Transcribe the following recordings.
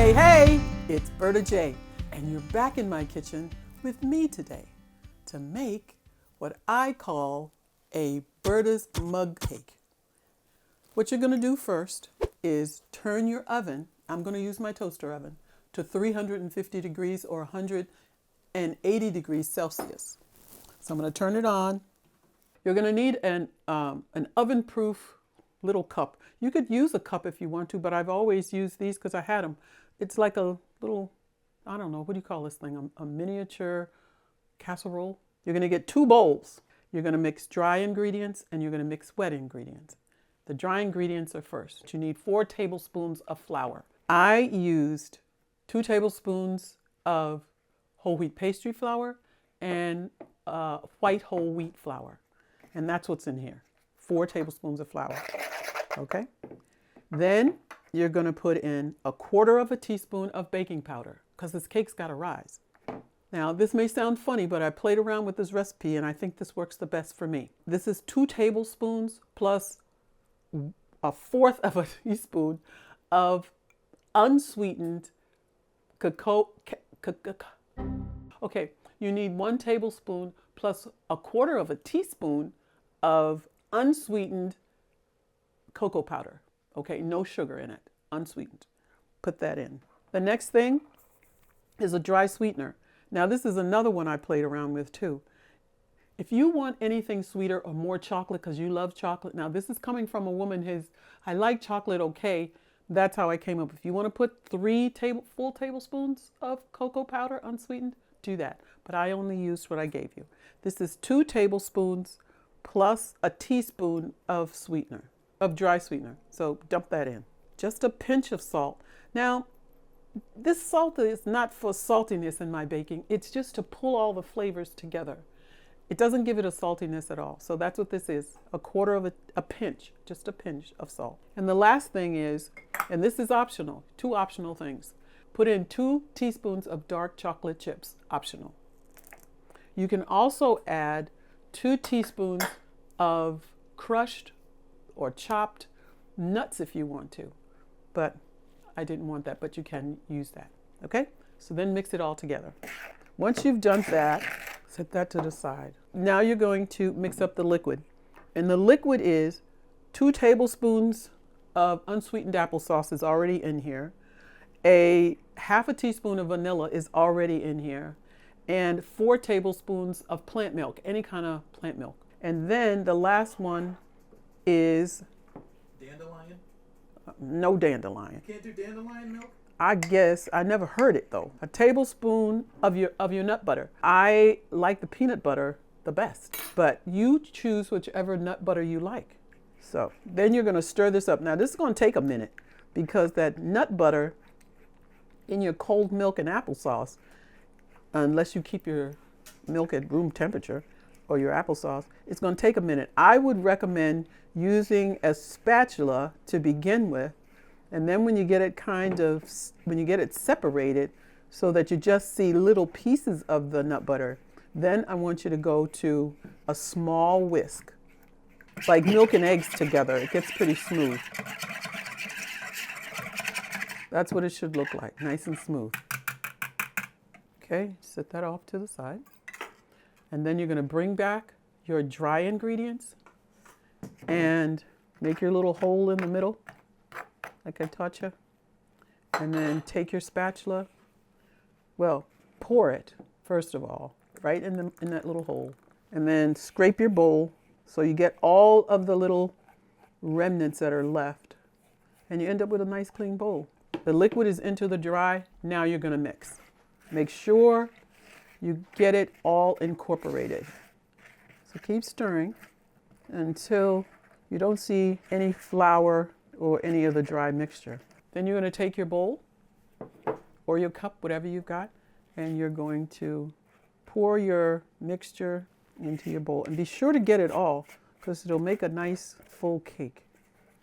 Hey, hey, it's Berta J, and you're back in my kitchen with me today to make what I call a Berta's mug cake. What you're going to do first is turn your oven, I'm going to use my toaster oven, to 350 degrees or 180 degrees Celsius. So I'm going to turn it on. You're going to need an oven-proof little cup. You could use a cup if you want to, but I've always used these because I had them. It's like a little, I don't know, what do you call this thing? A miniature casserole. You're going to get 2 bowls. You're going to mix dry ingredients and you're going to mix wet ingredients. The dry ingredients are first. You need 4 tablespoons of flour. I used 2 tablespoons of whole wheat pastry flour and white whole wheat flour. And that's what's in here. 4 tablespoons of flour. Okay? Then you're going to put in 1/4 teaspoon of baking powder because this cake's got to rise. Now, this may sound funny, but I played around with this recipe and I think this works the best for me. This is 2 tablespoons plus 1/4 teaspoon of unsweetened cacao. Okay, you need 1 tablespoon plus 1/4 teaspoon of unsweetened cocoa powder. Okay, no sugar in it, unsweetened. Put that in. The next thing is a dry sweetener. Now this is another one I played around with too. If you want anything sweeter or more chocolate because you love chocolate, now this is coming from a woman I like chocolate okay. That's how I came up. If you want to put 3 full tablespoons of cocoa powder unsweetened, do that. But I only used what I gave you. This is 2 tablespoons plus a teaspoon of sweetener. Of dry sweetener. So dump that in. Just a pinch of salt. Now, this salt is not for saltiness in my baking. It's just to pull all the flavors together. It doesn't give it a saltiness at all. So that's what this is. A pinch, just a pinch of salt. And the last thing is, and this is optional, 2 optional things. Put in 2 teaspoons of dark chocolate chips, optional. You can also add 2 teaspoons of crushed or chopped nuts if you want to, but I didn't want that, but you can use that. Okay, so then mix it all together. Once you've done that, set that to the side. Now you're going to mix up the liquid, and the liquid is 2 tablespoons of unsweetened applesauce is already in here. 1/2 teaspoon of vanilla is already in here, and 4 tablespoons of plant milk, any kind of plant milk. And then the last one is dandelion? No dandelion. You can't do dandelion milk? I guess I never heard it though. A tablespoon of your nut butter. I like the peanut butter the best, but you choose whichever nut butter you like. So then you're going to stir this up. Now this is going to take a minute because that nut butter in your cold milk and applesauce, unless you keep your milk at room temperature or your applesauce, it's going to take a minute. I would recommend using a spatula to begin with, and then when you get it separated so that you just see little pieces of the nut butter, then I want you to go to a small whisk, like milk and eggs together. It gets pretty smooth. That's what it should look like, nice and smooth. Okay, set that off to the side. And then you're going to bring back your dry ingredients and make your little hole in the middle, like I taught you. And then take your spatula. Well, pour it, first of all, right in that little hole. And then scrape your bowl so you get all of the little remnants that are left. And you end up with a nice clean bowl. The liquid is into the dry. Now you're going to mix. Make sure you get it all incorporated. So keep stirring until you don't see any flour or any of the dry mixture. Then you're going to take your bowl or your cup, whatever you've got, and you're going to pour your mixture into your bowl. And be sure to get it all because it'll make a nice full cake.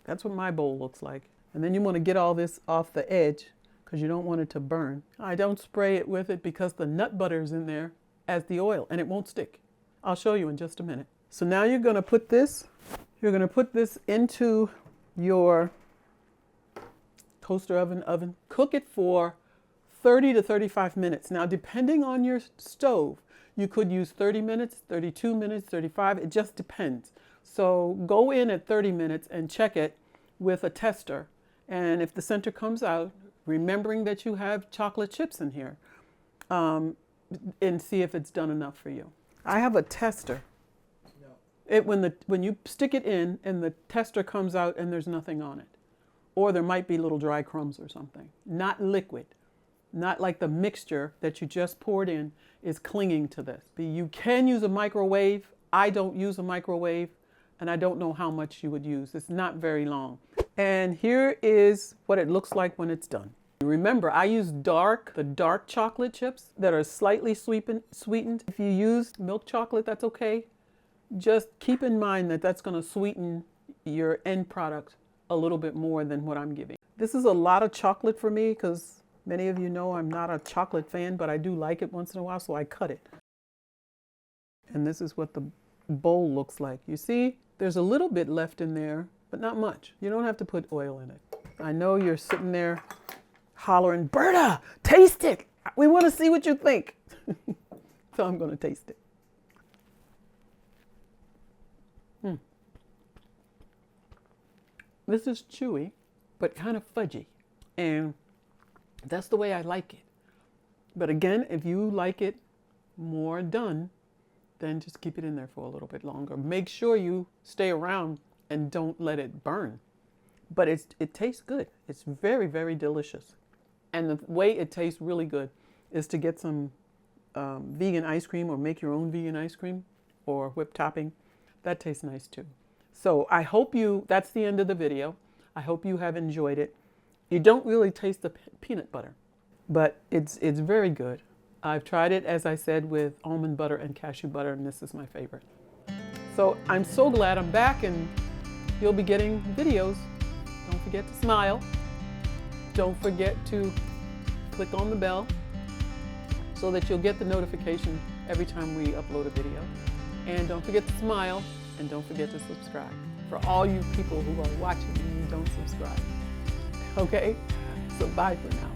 That's what my bowl looks like. And then you want to get all this off the edge because you don't want it to burn. I don't spray it with it because the nut butter is in there as the oil and it won't stick. I'll show you in just a minute. So now you're going to put this into your toaster oven. Cook it for 30 to 35 minutes. Now, depending on your stove, you could use 30 minutes, 32 minutes, 35. It just depends. So go in at 30 minutes and check it with a tester. And if the center comes out, remembering that you have chocolate chips in here, and see if it's done enough for you. I have a tester. No. When you stick it in and the tester comes out and there's nothing on it, or there might be little dry crumbs or something, not liquid. Not like the mixture that you just poured in is clinging to this. You can use a microwave. I don't use a microwave, and I don't know how much you would use. It's not very long. And here is what it looks like when it's done. Remember, I use the dark chocolate chips that are slightly sweetened. If you use milk chocolate, that's okay. Just keep in mind that that's going to sweeten your end product a little bit more than what I'm giving. This is a lot of chocolate for me because many of you know I'm not a chocolate fan, but I do like it once in a while, so I cut it. And this is what the bowl looks like. You see, there's a little bit left in there, but not much. You don't have to put oil in it. I know you're sitting there hollering, Berta, taste it. We want to see what you think. So I'm going to taste it. This is chewy, but kind of fudgy. And that's the way I like it. But again, if you like it more done, then just keep it in there for a little bit longer. Make sure you stay around and don't let it burn. But it tastes good. It's very, very delicious. And the way it tastes really good is to get some vegan ice cream or make your own vegan ice cream or whipped topping. That tastes nice too. So I hope that's the end of the video. I hope you have enjoyed it. You don't really taste the peanut butter, but it's very good. I've tried it, as I said, with almond butter and cashew butter, and this is my favorite. So I'm so glad I'm back, and you'll be getting videos. Don't forget to smile. Don't forget to click on the bell so that you'll get the notification every time we upload a video. And don't forget to smile, and don't forget to subscribe. For all you people who are watching and you don't subscribe. Okay? So bye for now.